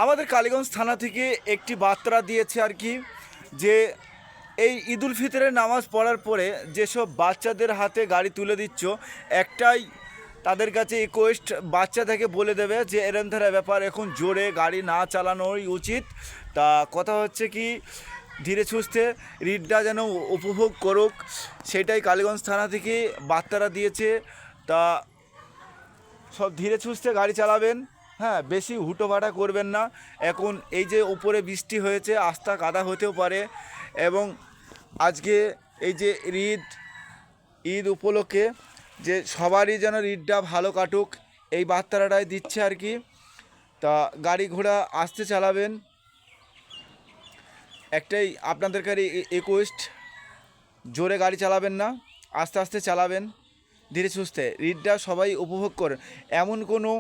আমাদের কালীগঞ্জ থানা থেকে একটি বার্তা দিয়েছে আর কি, যে এই ঈদুল ফিতরের নামাজ পড়ার পরে যেসব বাচ্চাদের হাতে গাড়ি তুলে দিচ্ছ, একটাই তাদের কাছে রিকোয়েস্ট, বাচ্চা থেকে বলে দেবে যে এরম ধরা ব্যাপার, এখন জোরে গাড়ি না চালানোই উচিত। তা কথা হচ্ছে কি, ধীরে সুস্থে রিডটা যেন উপভোগ করুক, সেটাই কালীগঞ্জ থানা থেকে বার্তাটা দিয়েছে। তা সব ধীরে সুস্থে গাড়ি চালাবেন, হ্যাঁ, বেশি হুটোপাটা করবেন না। এখন এই যে উপরে বৃষ্টি হয়েছে, আস্থা কাদা হতেও পারে, এবং আজকে এই যে ঈদ উপলক্ষে যে সবারই যেন ঈদটা ভালো কাটুক, এই বার্তাটাই দিচ্ছে আর কি। তা গাড়ি ঘোড়া আস্তে চালাবেন, একটাই আপনাদের কাছে রিকোয়েস্ট, জোরে গাড়ি চালাবেন না, আস্তে আস্তে চালাবেন, ধীরে সুস্থে ঈদটা সবাই উপভোগ করেন। এমন কোনো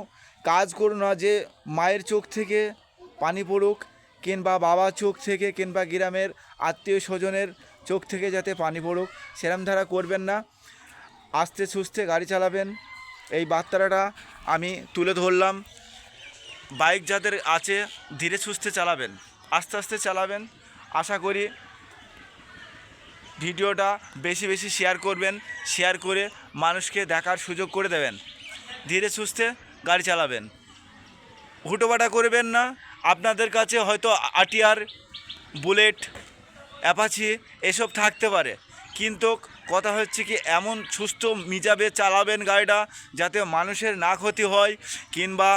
কাজ করো না যে মায়ের চোখ থেকে পানি পড়ুক, কিংবা বাবার চোখ থেকে, কিংবা গ্রামের আত্মীয় স্বজনের চোখ থেকে যাতে পানি পড়ুক, সেরম ধারা করবেন না, আস্তে সুস্থে গাড়ি চালাবেন। এই বার্তাটা আমি তুলে ধরলাম। বাইক যাদের আছে ধীরে সুস্থে চালাবেন, আস্তে আস্তে চালাবেন। আশা করি ভিডিওটা বেশি বেশি শেয়ার করবেন, শেয়ার করে মানুষকে দেখার সুযোগ করে দেবেন। ধীরে সুস্থে গাড়ি চালাবেন, হুটোপাটা করবেন না। আপনাদের কাছে হয়তো আরটিআর, বুলেট, অ্যাপাচি এসব থাকতে পারে, কিন্তু কথা হচ্ছে কি, এমন সুস্থ মিজাবে চালাবেন গাড়িটা যাতে মানুষের না ক্ষতি হয়, কিংবা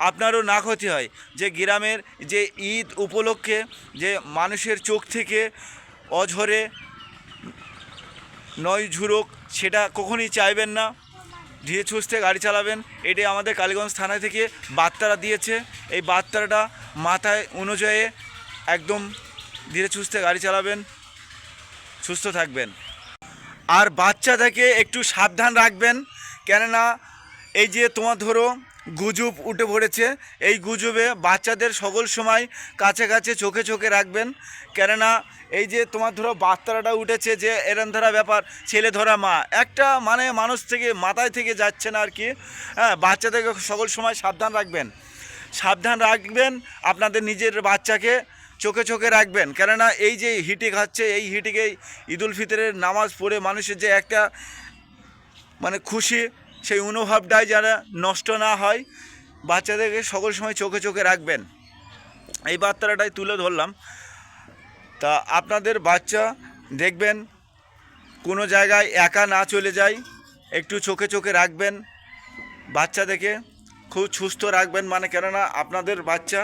আপনারও না ক্ষতি হয়। যে গ্রামের যে ঈদ উপলক্ষে যে মানুষের চোখ থেকে অঝরে নয় ঝুরুক, সেটা কখনই চাইবেন না। ধীরে সুস্থে গাড়ি চালাবেন, এটাই আমাদের কালীগঞ্জ থানা থেকে বার্তাটা দিয়েছে। এই বার্তাটা মাথায় অনুযায়ী একদম ধীরে সুস্থে গাড়ি চালাবেন, সুস্থ থাকবেন। আর বাচ্চা থেকে একটু সাবধান রাখবেন, কেননা এই যে তোমার ধরো গুজব উঠে পড়েছে, এই গুজবে বাচ্চাদের সকল সময় কাছে কাছে চোখে চোখে রাখবেন। কেননা এই যে তোমার ধরো বার্তাটা উঠেছে যে এরম ধরা ব্যাপার, ছেলে ধরা মা, একটা মানে মানুষ থেকে মাথায় থেকে যাচ্ছে না আর কি। হ্যাঁ, বাচ্চাদেরকে সকল সময় সাবধান রাখবেন, সাবধান রাখবেন, আপনাদের নিজের বাচ্চাকে চোখে চোখে রাখবেন। কেননা এই যে হিটি খাচ্ছে, এই হিটিকেই ঈদুল ফিতরের নামাজ পড়ে মানুষের যে একটা মানে খুশি, সেই অনুভবটাই যারা নষ্ট না হয়, বাচ্চাদেরকে সকল সময় চোখে চোখে রাখবেন। এই বার্তাটাই তুলে ধরলাম। তা আপনাদের বাচ্চা দেখবেন কোনো জায়গায় একা না চলে যায়, একটু চোখে চোখে রাখবেন, বাচ্চাদেরকে খুব সুস্থ রাখবেন, মানে কেননা আপনাদের বাচ্চা